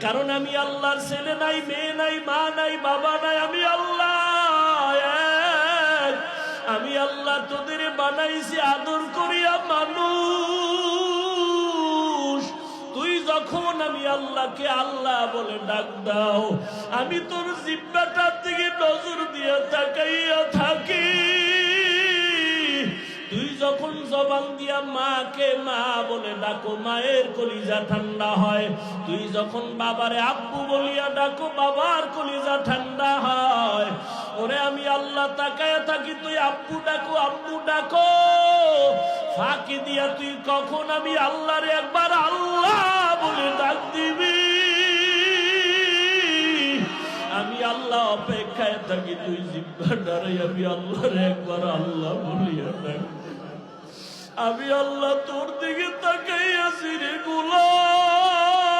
কারণ আমি আল্লাহর ছেলে নাই, মেয়ে নাই, মা নাই, বাবা নাই, আমি আল্লাহ এক। আমি আল্লাহ তোদের বানাইছি আদর করিয়া মানুষ। তুই যখন আমি আল্লাহকে আল্লাহ বলে ডাক দাও, আমি তোর জিহ্বাটার দিকে নজর দিয়ে তাকাইয়া থাকি। তুই যখন জবান দিয়া মাকে মা বলে ডাকো, মায়ের কলিজা ঠান্ডা হয়। তুই যখন বাবারে আব্বু বলিয়া ডাকো, বাবার কলিজা ঠান্ডা হয়। ওরে আমি আল্লাহ তাকায়া থাকি, তুই আব্বু ডাকো, আব্বু ডাকো। ফাঁকি দিয়া তুই কখন আমি আল্লাহরে একবার আল্লাহ বলে ডাক দিবি। আমি আল্লাহ অপেক্ষায় থাকি, তুই জিহ্বা ডারে আমি আল্লাহরে একবার আল্লাহ বলিয়া ডাক। আমি আল্লাহ তোর দিকে তাকাইয়াছি রে গোলাম।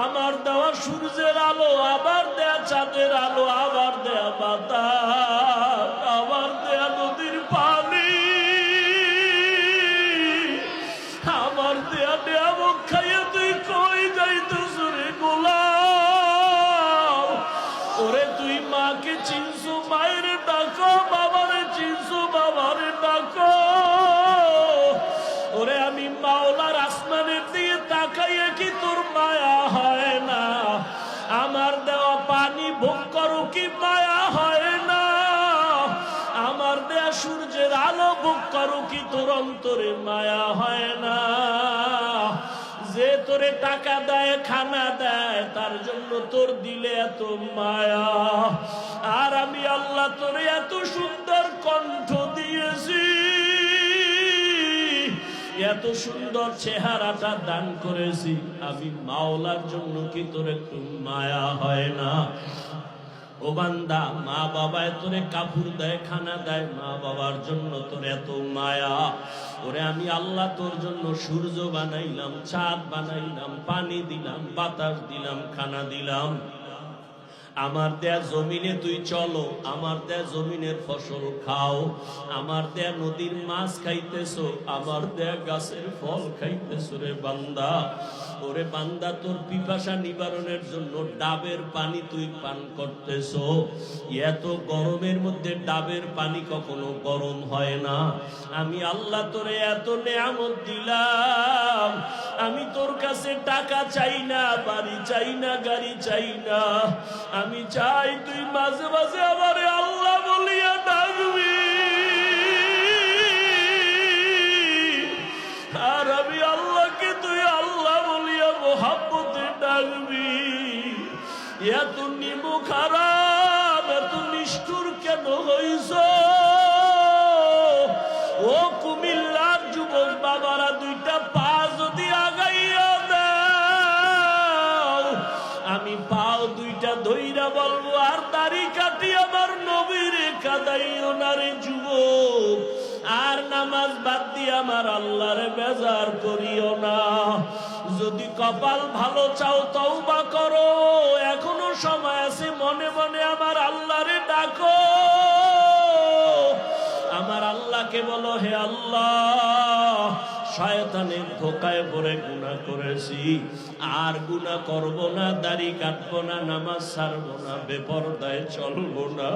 আমার দেওয়া সূর্যের আলো, আবার দেয়া চাঁদের আলো, আবার দেয়া বাতাস, আবার দেয়া নদীর পানি, আমার দেয়া নিয়ামত খাইয়া তুই কই যাইতেছ রে গোলাম? ওরে তুই মাকে চিনছো, মায়ের ডাকো, বাবারে চিনছো, বাবারে ডাকো। ওরে আমি মাওলার আসমানের দিকে তাকাইয়া কি তোর মায়া হয় না? আমার দেওয়া পানি ভোগ করো কি মায়া হয় না? আমার দেয়া সূর্যের আলো ভোগ করো কি তোর অন্তরে মায়া হয় না? যে তোরে টাকা দেয়, খানা দেয়, তার জন্য তোর দিলে এত মায়া। আর আমি আল্লাহ তোরে এত সুন্দর কণ্ঠ দিয়েছি, এত সুন্দর চেহারাটা দান করেছি, আমি মাওলার জন্য কি তোর একটু মায়া হয় না? ও বান্দা, মা বাবায় তোরে কাপড় দেয়, খানা দেয়, মা বাবার জন্য তোর এত মায়া। ওরে আমি আল্লাহ তোর জন্য সূর্য বানাইলাম, চাঁদ বানাইলাম, পানি দিলাম, বাতাস দিলাম, খানা দিলাম। আমার দেয়া জমিনে তুই চলো, আমার দেয়া জমিনের ফসল খাও, আমার দেয়া নদীর মাছ খাইতেছো, আমার দেয়া গাছের ফল খাইতেছো রে বান্দা। ওরে বান্দা, তোর পিপাসা নিবারণের জন্য ডাবের পানি তুই পান করতেছো। এত গরমের মধ্যে ডাবের পানি কখনো গরম হয় না। আমি আল্লাহ তোরে এত নেয়ামত দিলাম, আমি তোর কাছে টাকা চাই না, বাড়ি চাই না, গাড়ি চাই না। আমি চাই তুই মাঝে মাঝে আমারে আল্লাহ বলিয়া ডাকবি। আর আমি আল্লাহকে তুই আল্লাহ বলিয়া মোহাব্বতে ডাকবি। এত নিমু খারাপ, এত নিষ্ঠুর কেন হইছ? ও কুমিল্লার যুবক বাবারা, দুইটা পা যদি আগাইয়া দাও, আমি পাও দুইটা ধইরা বলবো, আর দাড়ি কাটি আমার নবীরে কাদাইও না রে যুবক। আর নামাজ বাদ দিয়ে আমার আল্লাহরে বেজার করিও না। যদি কপাল ভালো চাও তওবা করো, এখনো সময় আছে, মনে মনে আমার আল্লাহরে ডাকো। আমার আল্লাহকে বলো, হে আল্লাহ, শয়তানের ধোকায় পড়ে গুনাহ করেছি, আর গুনাহ করব না, দাড়ি কাটবো না, নামাজ ছাড়বো না, বেপরদায় চলবো না।